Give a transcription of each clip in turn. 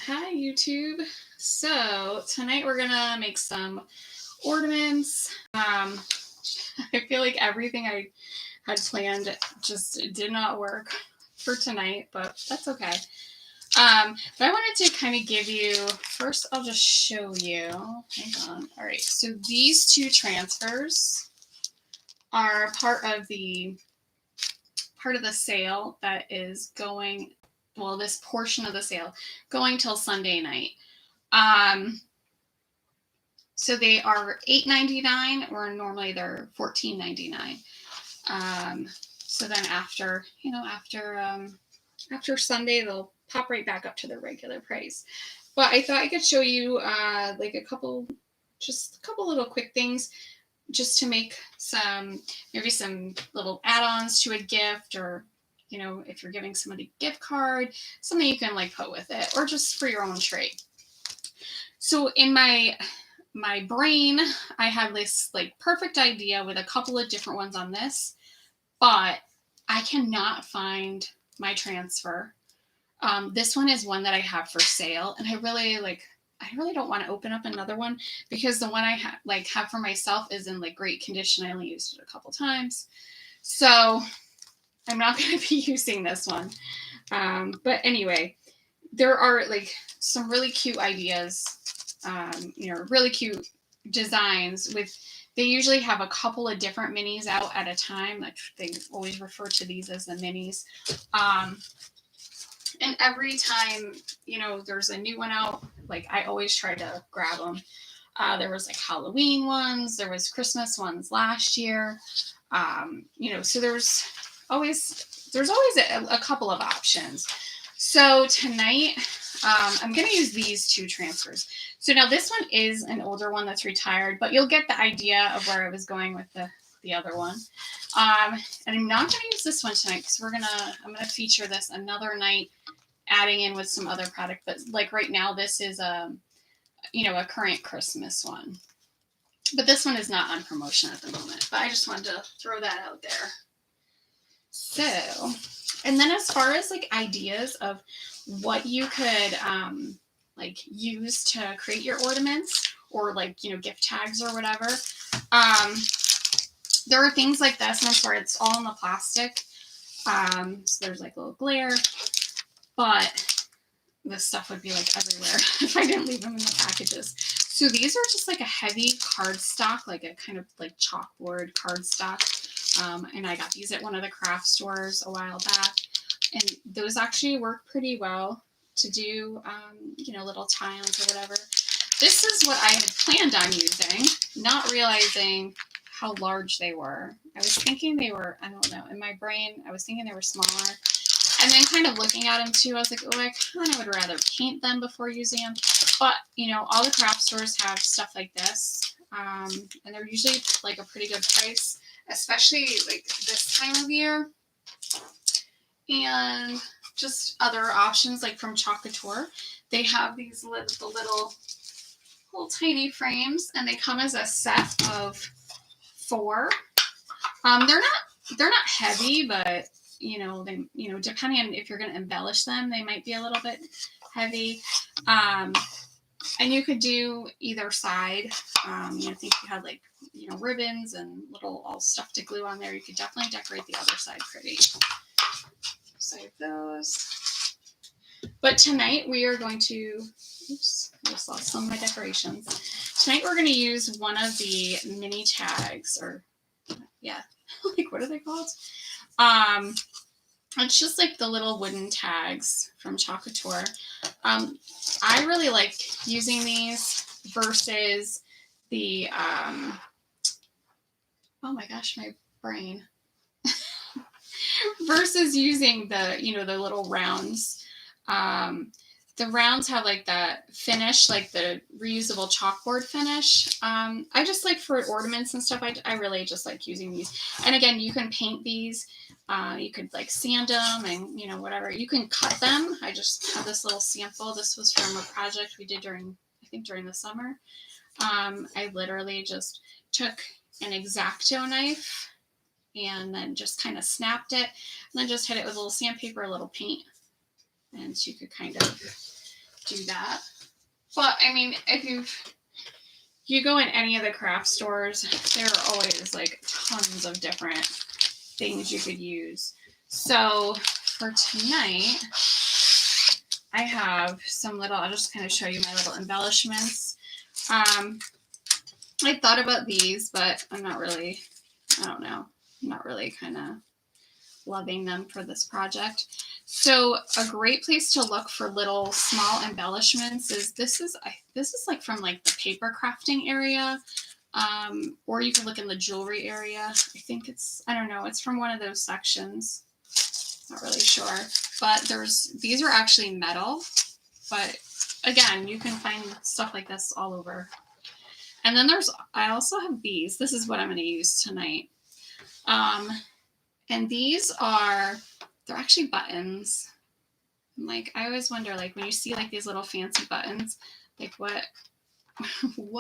Hi YouTube. So tonight we're gonna make some ornaments. I feel like everything I had planned just did not work for tonight, but that's okay. But I wanted to kind of give you, first I'll just show you, hang on. All right, so these two transfers are part of the sale that is going, well, this portion of the sale going till Sunday night. So they are $8.99, or normally they're $14.99. So then after Sunday, they'll pop right back up to their regular price. But I thought I could show you like a couple little quick things just to make maybe some little add-ons to a gift, or if you're giving somebody a gift card, something you can like put with it, or just for your own tree. So in my brain, I have this like perfect idea with a couple of different ones on this, but I cannot find my transfer. This one is one that I have for sale, and I really don't want to open up another one because the one I have for myself is in like great condition. I only used it a couple times, so I'm not going to be using this one. But anyway, there are like some really cute ideas, really cute designs they usually have a couple of different minis out at a time. Like they always refer to these as the minis. And every time, there's a new one out, like I always try to grab them. There was like Halloween ones, there was Christmas ones last year. So there's always a couple of options. So tonight, I'm going to use these two transfers. So now this one is an older one that's retired, but you'll get the idea of where I was going with the other one. And I'm not going to use this one tonight because I'm going to feature this another night, adding in with some other product. But like right now, this is a current Christmas one. But this one is not on promotion at the moment. But I just wanted to throw that out there. So, and then as far as like ideas of what you could like use to create your ornaments, or like gift tags or whatever, there are things like this, and I'm sorry, it's all in the plastic. So there's like a little glare, but this stuff would be like everywhere if I didn't leave them in the packages. So these are just like a heavy cardstock, like a kind of like chalkboard cardstock. And I got these at one of the craft stores a while back. And those actually work pretty well to do, little tie-ons or whatever. This is what I had planned on using, not realizing how large they were. I was thinking they were, I don't know, in my brain, I was thinking they were smaller. And then kind of looking at them too, I was like, oh, I kind of would rather paint them before using them. But, all the craft stores have stuff like this. And they're usually like a pretty good price, especially like this time of year. And just other options like from Couture. They have these little tiny frames, and they come as a set of 4. They're not heavy, but they depending on if you're going to embellish them, they might be a little bit heavy. And you could do either side. I think you had like ribbons and little all stuff to glue on there. You could definitely decorate the other side pretty. Save those. But tonight we are going to, oops, I just lost some of my decorations. Tonight we're going to use one of the mini tags, or yeah, like what are they called? It's just like the little wooden tags from Couture. I really like using these versus the oh my gosh, my brain. Versus using the the little rounds. The rounds have like that finish, like the reusable chalkboard finish. I just like for ornaments and stuff, I really just like using these. And again, you can paint these. You could like sand them and whatever. You can cut them. I just have this little sample. This was from a project we did during the summer. I literally just took an X-Acto knife and then just kind of snapped it, and then just hit it with a little sandpaper, a little paint, and so you could kind of do that. But I mean, if you go in any of the craft stores, there are always like tons of different things you could use. So for tonight, I have some little, I'll just kind of show you my little embellishments. I thought about these, but I'm not really, I don't know, I'm not really kind of loving them for this project. So a great place to look for little small embellishments is this is like from like the paper crafting area, or you can look in the jewelry area. I think it's, I don't know, it's from one of those sections. Not really sure, but these are actually metal, but again, you can find stuff like this all over. And then I also have these. This is what I'm going to use tonight. And they're actually buttons. And like, I always wonder, like when you see like these little fancy buttons, like what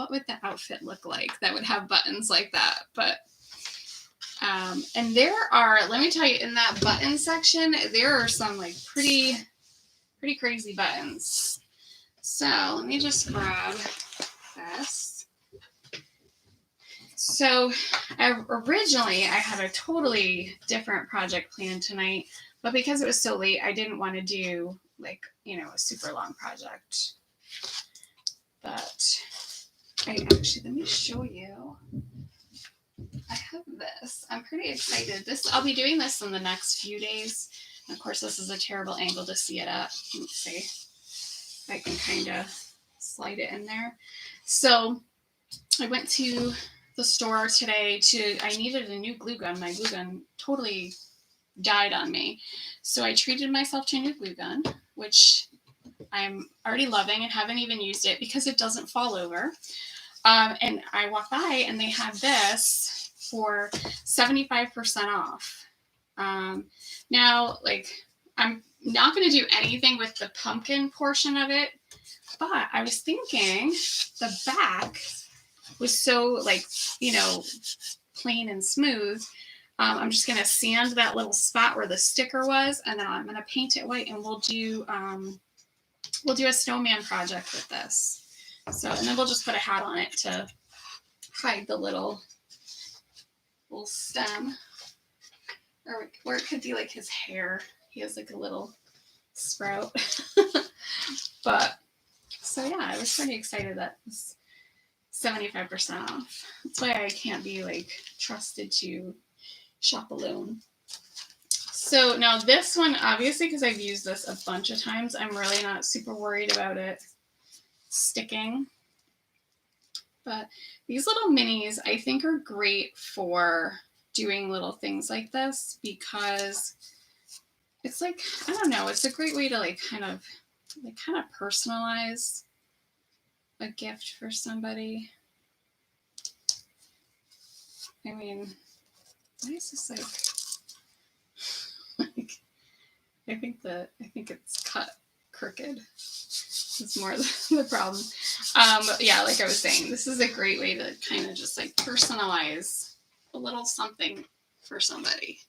would the outfit look like that would have buttons like that? But, and let me tell you, in that button section, there are some like pretty crazy buttons. So let me just grab this. So originally I had a totally different project planned tonight, but because it was so late, I didn't want to do like, you know, a super long project. But let me show you. I have this. I'm pretty excited. I'll be doing this in the next few days. And of course, this is a terrible angle to see it at. Let's see if I can kind of slide it in there. So I went to the store today I needed a new glue gun. My glue gun totally died on me. So I treated myself to a new glue gun, which I'm already loving and haven't even used it because it doesn't fall over. And I walked by and they had this for 75% off. Now, like, I'm not going to do anything with the pumpkin portion of it, but I was thinking the back was so, like, you know, plain and smooth. I'm just going to sand that little spot where the sticker was, and then I'm going to paint it white, and we'll do a snowman project with this. So, and then we'll just put a hat on it to hide the little stem, or it could be like his hair. He has like a little sprout. But so yeah, I was pretty excited that it's 75% off. That's why I can't be like trusted to shop alone. So now this one, obviously, because I've used this a bunch of times, I'm really not super worried about it sticking. But these little minis, I think, are great for doing little things like this because it's like, I don't know, it's a great way to like kind of personalize a gift for somebody. I mean, why is this like I think it's cut crooked. It's more the problem. But yeah, like I was saying, this is a great way to kind of just like personalize a little something for somebody.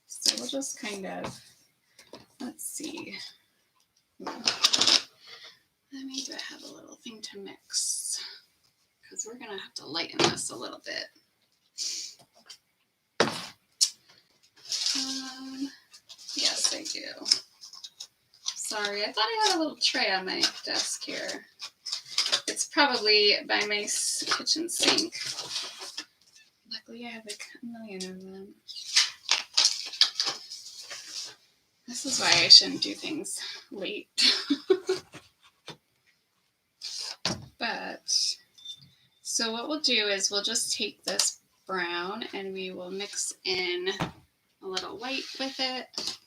So we'll just kind of, let's see. Let me have a little thing to mix because we're going to have to lighten this a little bit. Yes, I do. Sorry, I thought I had a little tray on my desk here. It's probably by my kitchen sink. Luckily, I have like a million of them. This is why I shouldn't do things late. But, so what we'll do is we'll just take this brown and we will mix in a little white with it.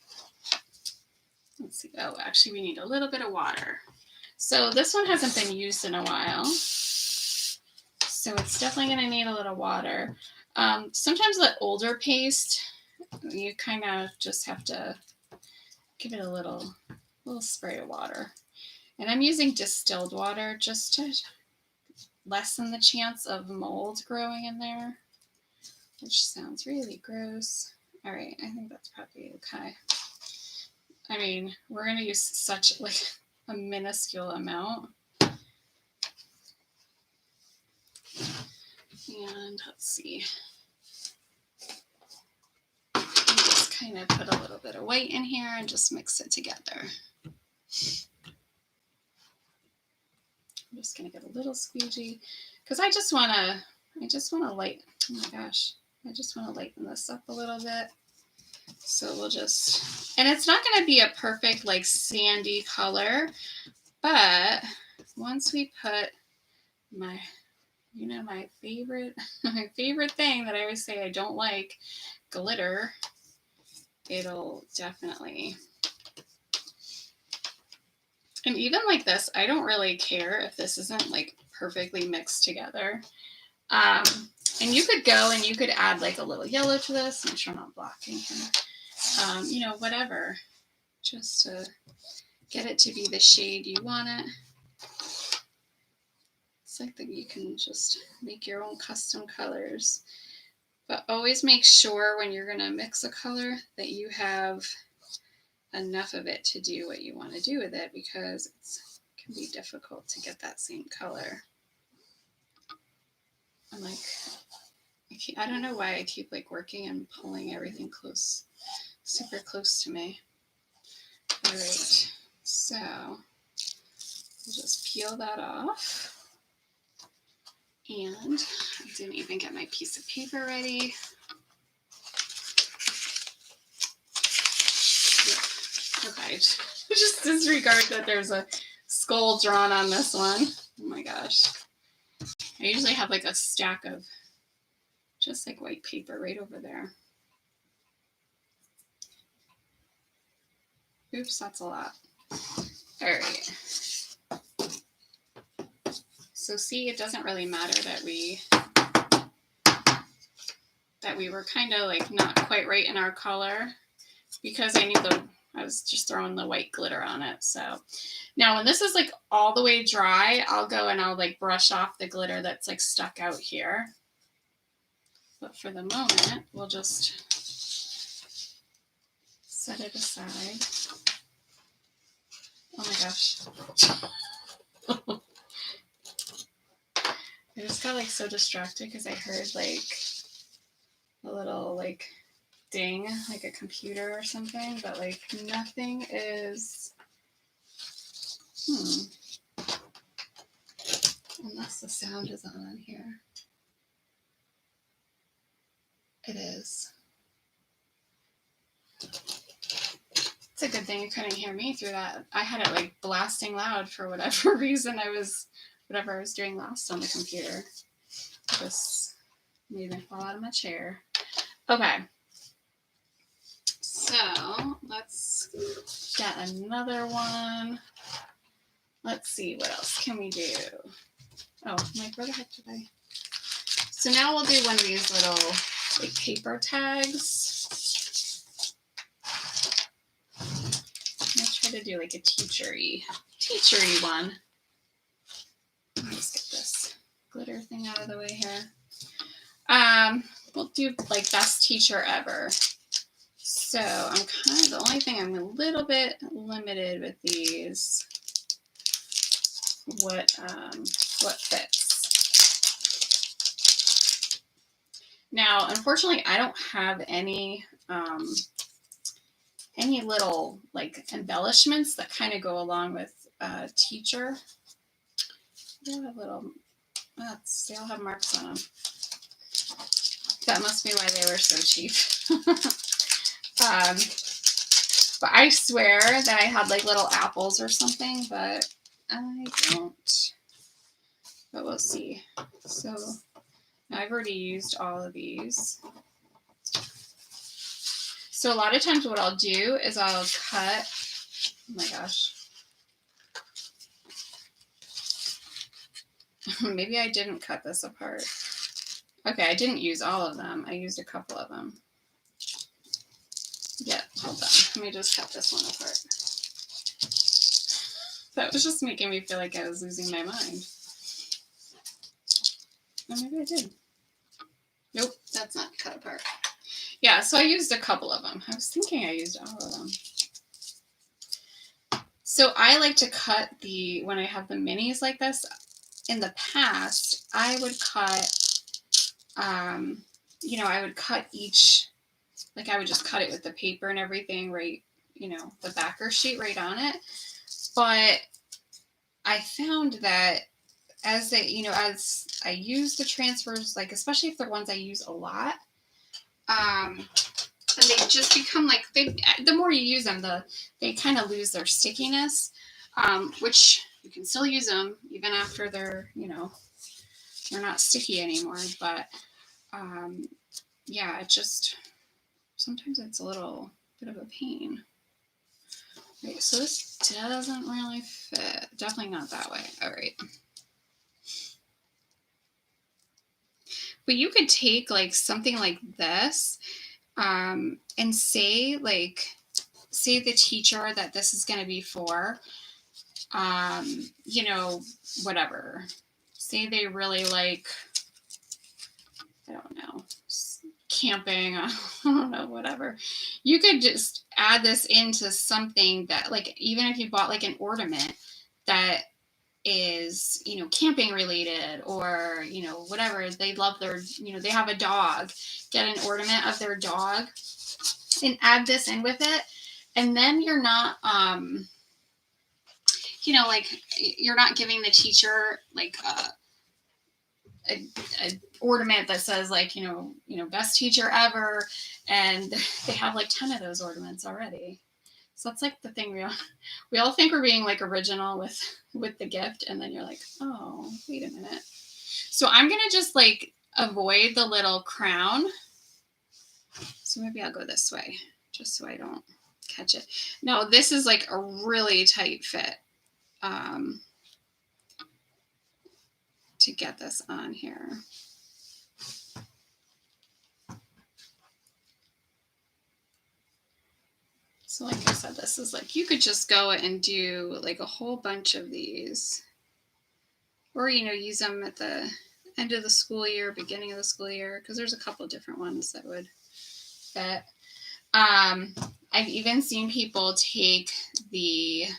Let's see. Oh, actually, we need a little bit of water. So this one hasn't been used in a while. So it's definitely going to need a little water. Sometimes with older paste, you kind of just have to give it a little spray of water. And I'm using distilled water just to lessen the chance of mold growing in there, which sounds really gross. All right, I think that's probably okay. I mean, we're going to use such like a minuscule amount. And let's see. Just kind of put a little bit of white in here and just mix it together. I'm just going to get a little squeegee because I just want to lighten, oh my gosh, I just want to lighten this up a little bit. So we'll just, and it's not going to be a perfect like sandy color, but once we put my, you know, my favorite thing that I always say I don't like, glitter, it'll definitely. And even like this, I don't really care if this isn't like perfectly mixed together. And you could go and you could add like a little yellow to this. Make sure I'm not blocking here. You know, whatever, just to get it to be the shade you want it. It's like that you can just make your own custom colors. But always make sure when you're going to mix a color that you have enough of it to do what you want to do with it, because it can be difficult to get that same color. I'm like, I don't know why I keep like working and pulling everything close, super close to me. All right, so we'll just peel that off. And I didn't even get my piece of paper ready. Okay, just disregard that there's a skull drawn on this one. Oh my gosh. I usually have like a stack of just like white paper right over there. Oops, that's a lot. All right. So see, it doesn't really matter that we were kind of like not quite right in our color, because I knew I was just throwing the white glitter on it. So now when this is like all the way dry, I'll go and I'll like brush off the glitter that's like stuck out here. But for the moment, we'll just set it aside. Oh my gosh. I just got like so distracted because I heard like a little like ding, like a computer or something, but like nothing is, unless the sound is on here. It is. It's a good thing you couldn't hear me through that. I had it like blasting loud for whatever reason whatever I was doing last on the computer. Just made me fall out of my chair. Okay. So let's get another one. Let's see, what else can we do? Oh, Mike, where the heck did I? So now we'll do one of these little like paper tags. I'm gonna try to do like a teachery one. Let's get this glitter thing out of the way here. We'll do like best teacher ever. So I'm kind of, the only thing I'm a little bit limited with these, what fits. Now, unfortunately, I don't have any little like embellishments that kind of go along with teacher. They all have little, they all have marks on them. That must be why they were so cheap. But I swear that I had like little apples or something, but I don't. But we'll see. So I've already used all of these. So a lot of times what I'll do is I'll cut, oh my gosh. Maybe I didn't cut this apart. Okay, I didn't use all of them. I used a couple of them. Yeah, hold on. Let me just cut this one apart. That was just making me feel like I was losing my mind. Oh, maybe I did. Nope, that's not cut apart. Yeah, so I used a couple of them. I was thinking I used all of them. So I like to cut when I have the minis like this. In the past, I would cut, I would cut each, like I would just cut it with the paper and everything, right, the backer sheet right on it. But I found that as I use the transfers, like especially if they're ones I use a lot, and they just become like the more you use them, they kind of lose their stickiness, which you can still use them even after they're not sticky anymore. But yeah, it just sometimes it's a little bit of a pain. Right, so this doesn't really fit. Definitely not that way. All right. But you could take like something like this, and say the teacher that this is going to be for, whatever. Say they really like, I don't know, camping, I don't know, whatever. You could just add this into something that, like, even if you bought like an ornament that is camping related, or whatever, they love their, they have a dog, get an ornament of their dog and add this in with it, and then you're not like you're not giving the teacher like a ornament that says like best teacher ever, and they have like 10 of those ornaments already. So that's like the thing, we all think we're being like original with the gift, and then you're like, oh, wait a minute. So I'm gonna just like avoid the little crown. So maybe I'll go this way just so I don't catch it. Now this is like a really tight fit to get this on here. So like I said, this is like, you could just go and do like a whole bunch of these, or use them at the end of the school year, beginning of the school year, because there's a couple of different ones that would fit. I've even seen people take these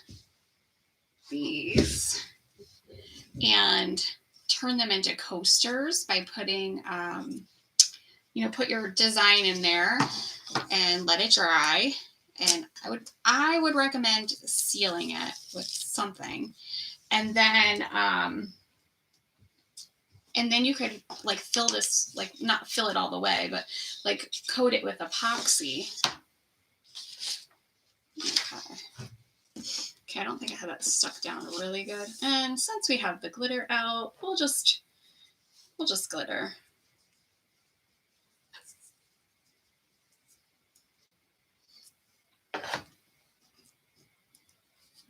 and turn them into coasters by putting, put your design in there and let it dry. And I would recommend sealing it with something, and then you could like fill this, like not fill it all the way, but like coat it with epoxy. Okay, I don't think I have that stuck down really good. And since we have the glitter out, we'll just glitter.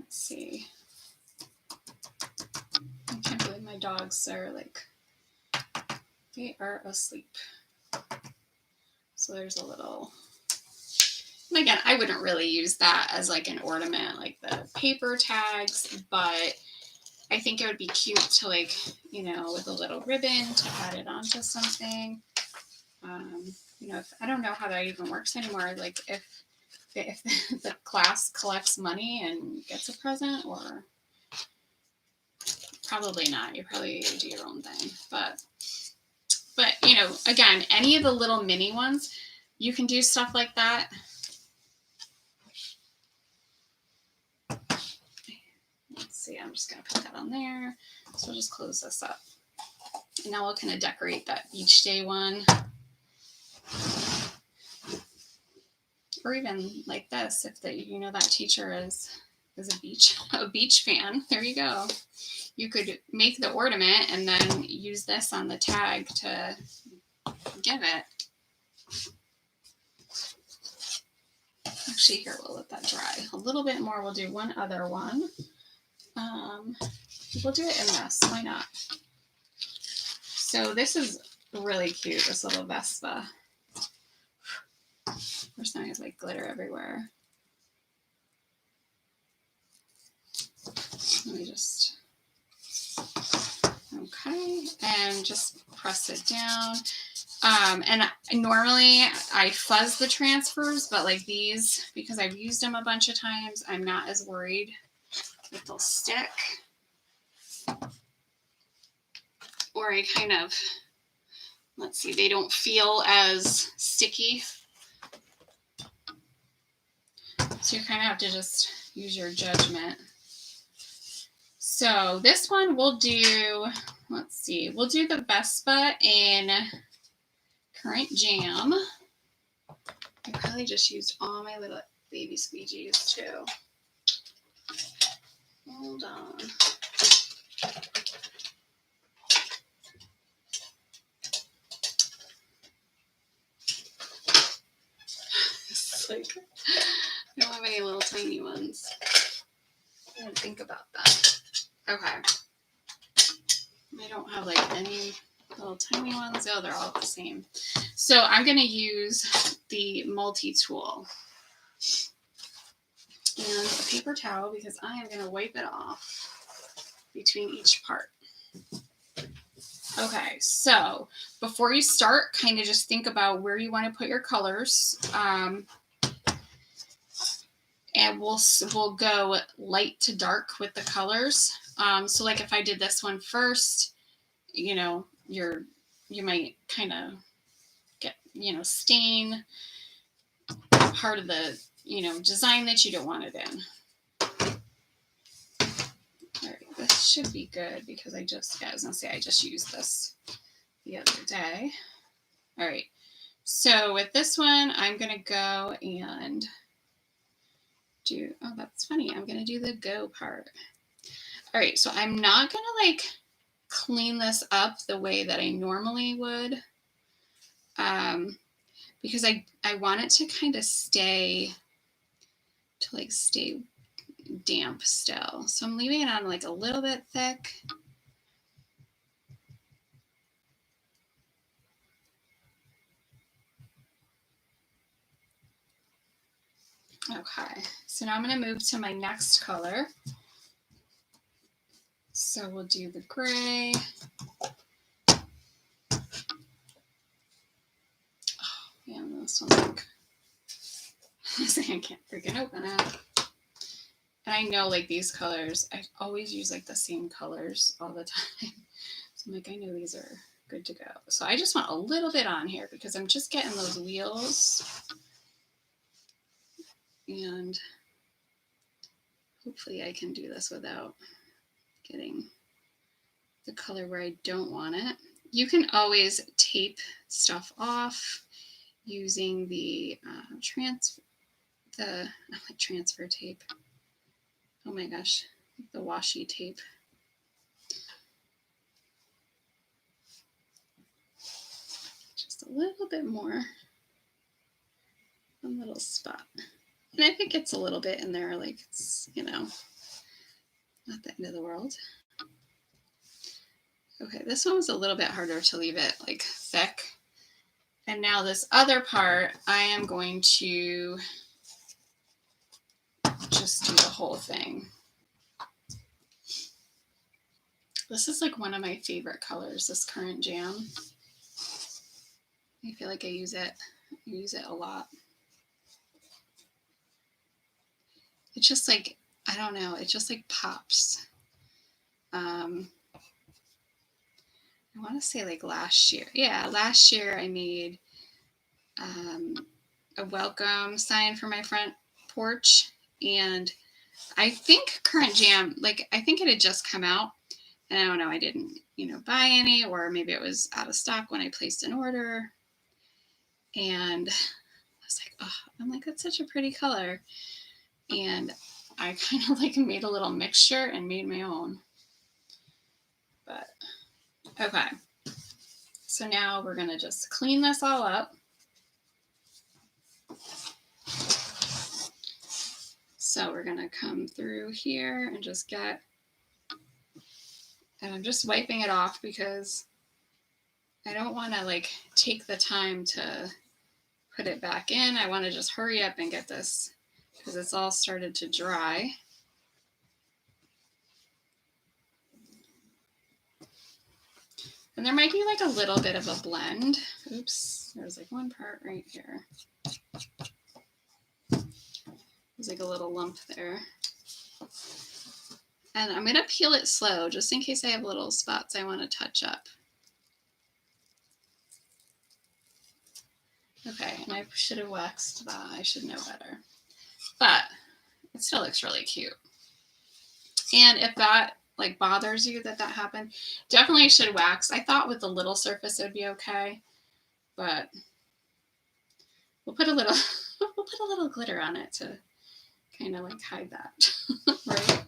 Let's see. I can't believe my dogs are like, they are asleep. So there's a little, and again, I wouldn't really use that as like an ornament, like the paper tags, but I think it would be cute to like, with a little ribbon to add it onto something. I don't know how that even works anymore. Like if the class collects money and gets a present, or probably not. You probably do your own thing, but again, any of the little mini ones, you can do stuff like that. Let's see, I'm just going to put that on there. So we'll just close this up. And now we'll kind of decorate that beach day one. Or even like this, if that teacher is a beach fan. There you go. You could make the ornament and then use this on the tag to give it. Actually, here, we'll let that dry a little bit more. We'll do one other one. We'll do it in this. Why not? So this is really cute, this little Vespa. Of course, now I have like glitter everywhere. Let me just, okay, and just press it down. And normally I fuzz the transfers, but like these, because I've used them a bunch of times, I'm not as worried if they'll stick. Or I kind of, let's see, they don't feel as sticky. So you kind of have to just use your judgment. So this one we'll do, let's see, we'll do the Vespa in Currant Jam. I probably just used all my little baby squeegees too. Hold on. It's like, I don't have any little tiny ones. I didn't think about that. Okay. I don't have like any little tiny ones. Oh, they're all the same. So I'm going to use the multi-tool and a paper towel because I am going to wipe it off between each part. Okay, so before you start, kind of just think about where you want to put your colors. And we'll go light to dark with the colors. So like if I did this one first, you know, you might kind of get, you know, stain part of the, you know, design that you don't want it in. All right, this should be good because I was gonna say I just used this the other day. All right, so with this one, I'm gonna go and do, oh, that's funny. I'm gonna do the go part. All right, so I'm not gonna like clean this up the way that I normally would, because I want it to kind of stay damp still. So I'm leaving it on like a little bit thick. Okay, so now I'm going to move to my next color. So we'll do the gray. Oh, man, this one's like, I can't freaking open it. And I know like these colors, I always use like the same colors all the time. So I'm like, I know these are good to go. So I just want a little bit on here because I'm just getting those wheels. And hopefully I can do this without getting the color where I don't want it. You can always tape stuff off using the transfer tape. Oh my gosh, the washi tape. Just a little bit more. One little spot. And if it gets a little bit in there, like it's, you know, not the end of the world. Okay, this one was a little bit harder to leave it like thick. And now this other part, I am going to just do the whole thing. This is like one of my favorite colors, this Currant Jam. I feel like I use it a lot. It's just like, I don't know, it just like pops. I want to say like last year. Yeah, last year I made a welcome sign for my front porch. And I think Currant Jam, like I think it had just come out. And I don't know, I didn't, you know, buy any, or maybe it was out of stock when I placed an order. And I was like, oh, I'm like, that's such a pretty color. And I kind of like made a little mixture and made my own. But okay. So now we're going to just clean this all up. So we're going to come through here and just get, and I'm just wiping it off because I don't want to like take the time to put it back in. I want to just hurry up and get this because it's all started to dry. And there might be like a little bit of a blend. Oops, there's like one part right here. There's like a little lump there. And I'm going to peel it slow just in case I have little spots I want to touch up. Okay, and I should have waxed that. I should know better. But it still looks really cute. And if that like bothers you that happened, definitely should wax. I thought with the little surface it would be okay, but we'll put a little glitter on it to kind of like hide that, right?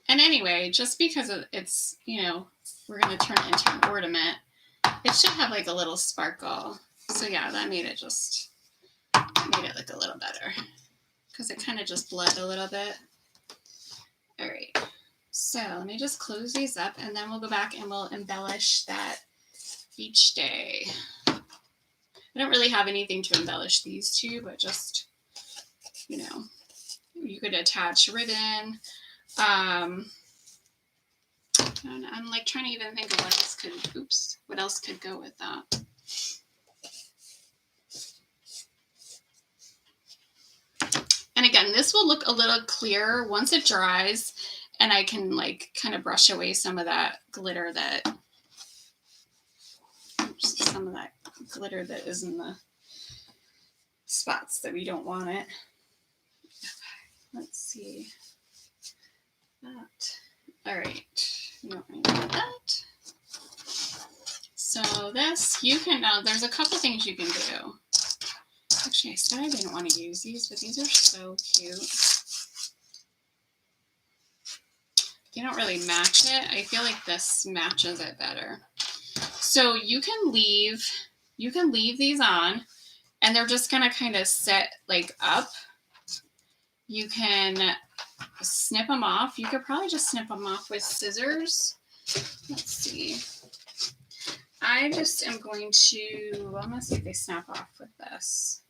And anyway, just because it's, you know, we're going to turn it into an ornament, it should have like a little sparkle. So yeah, that made it look a little better because it kind of just bled a little bit. All right, so let me just close these up and then we'll go back and we'll embellish that beach day. I don't really have anything to embellish these two, but just, you know, you could attach ribbon. I'm like trying to even think of what else could go with that. And again, this will look a little clearer once it dries and I can like kind of brush away some of that glitter that is in the spots that we don't want it. Okay, let's see. That. All right. No, I want that. So this, you can, there's a couple things you can do. Actually, I said I didn't want to use these, but these are so cute. They don't really match it. I feel like this matches it better. So you can leave these on and they're just gonna kind of sit like up. You can snip them off. You could probably just snip them off with scissors. Let's see. I just am going to, I'm gonna see if they snap off with this.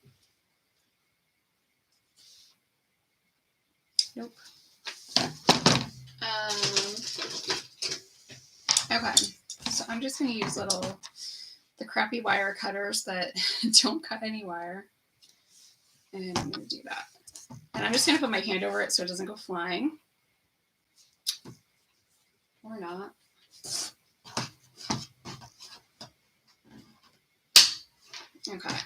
Nope. Okay, so I'm just going to use the crappy wire cutters that don't cut any wire. And I'm going to do that. And I'm just going to put my hand over it so it doesn't go flying. Or not. Okay.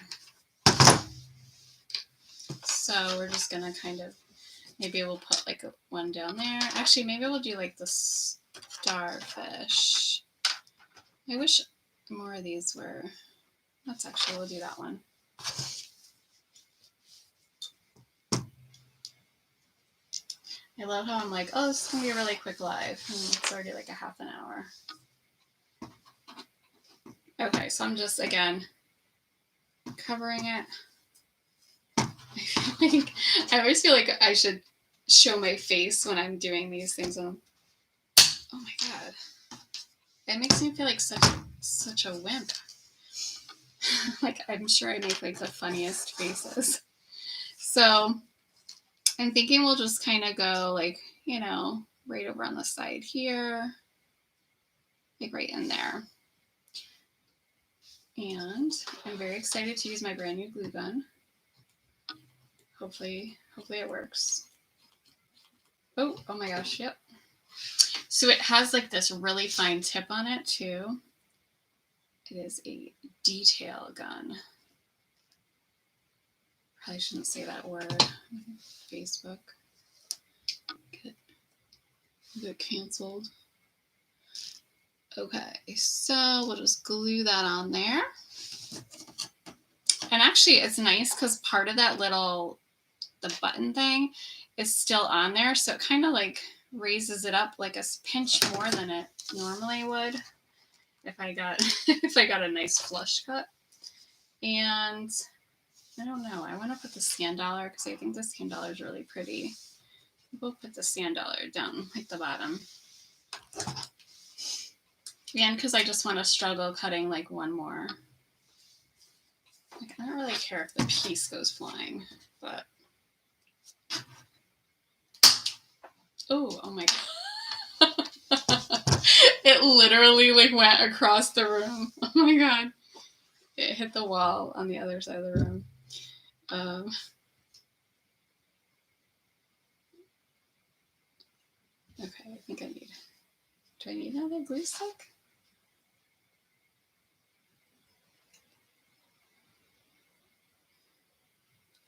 So we're just going to kind of, maybe we'll put like one down there. Actually, maybe we'll do like the starfish. I wish more of these were, we'll do that one. I love how I'm like, oh, this is going to be a really quick live. And it's already like a half an hour. Okay, so I'm just, again, covering it. I always feel like I should show my face when I'm doing these things. Oh my God. It makes me feel like such a wimp. Like, I'm sure I make like the funniest faces. So I'm thinking we'll just kind of go like, you know, right over on the side here, like right in there. And I'm very excited to use my brand new glue gun. Hopefully it works. Oh my gosh, yep. So it has like this really fine tip on it too. It is a detail gun. Probably shouldn't say that word. Facebook. Get canceled. Okay, so we'll just glue that on there. And actually it's nice because part of that the button thing is still on there. So it kind of like raises it up like a pinch more than it normally would if I got a nice flush cut. And I don't know, I want to put the sand dollar because I think the sand dollar is really pretty. We'll put the sand dollar down at the bottom. And because I just want to struggle cutting like one more. Like, I don't really care if the piece goes flying, but oh my God. It literally like went across the room. Oh my God. It hit the wall on the other side of the room. Okay, I think do I need another glue stick?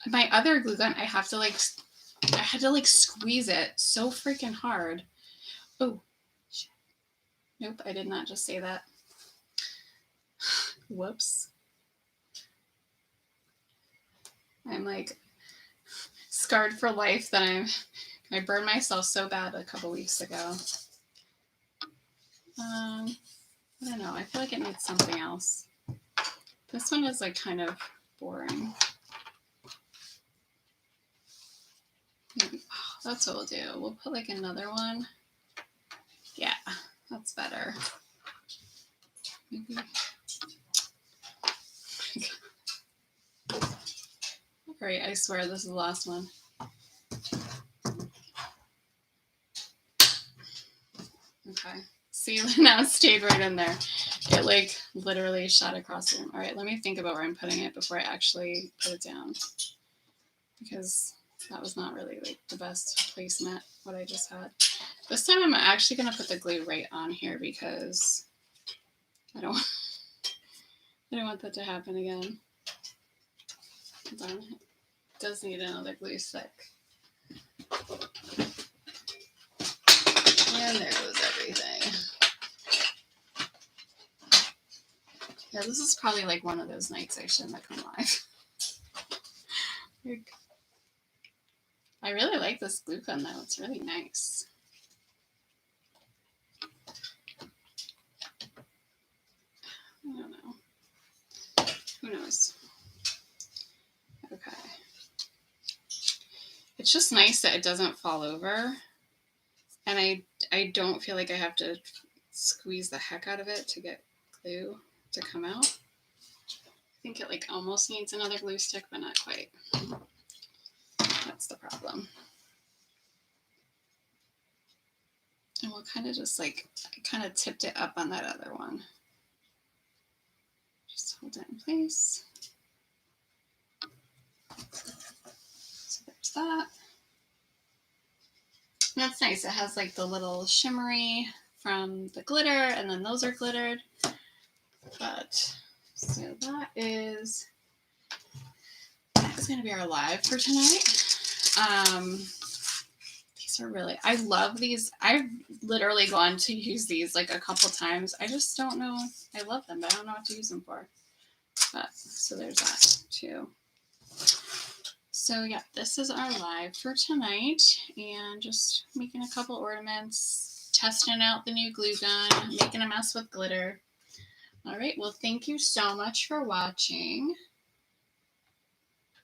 My other glue gun, I had to like squeeze it so freaking hard. Oh, shit. Nope, I did not just say that. Whoops. I'm like scarred for life that I burned myself so bad a couple weeks ago. I don't know. I feel like it needs something else. This one is like kind of boring. Maybe, that's what we'll do. We'll put like another one. Yeah, that's better. Maybe. All right, I swear this is the last one. Okay. See, now it stayed right in there. It like literally shot across the room. All right, let me think about where I'm putting it before I actually put it down, because that was not really like the best placement what I just had. This time I'm actually gonna put the glue right on here because I don't want that to happen again. Hold on. It does need another glue stick. And there goes everything. Yeah, this is probably like one of those nights I shouldn't have come live. I really like this glue gun though. It's really nice. I don't know. Who knows? Okay. It's just nice that it doesn't fall over. And I don't feel like I have to squeeze the heck out of it to get glue to come out. I think it like almost needs another glue stick, but not quite. That's the problem. And we'll kind of just like, I kind of tipped it up on that other one. Just hold it in place. So there's that. And that's nice. It has like the little shimmery from the glitter, and then those are glittered. But so that's going to be our live for tonight. These are really, I love these. I've literally gone to use these like a couple times. I just don't know. I love them, but I don't know what to use them for. But so there's that too. So yeah, this is our live for tonight, and just making a couple ornaments, testing out the new glue gun, making a mess with glitter. All right, well, thank you so much for watching.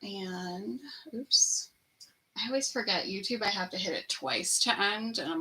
And oops, I always forget YouTube. I have to hit it twice to end, and I'm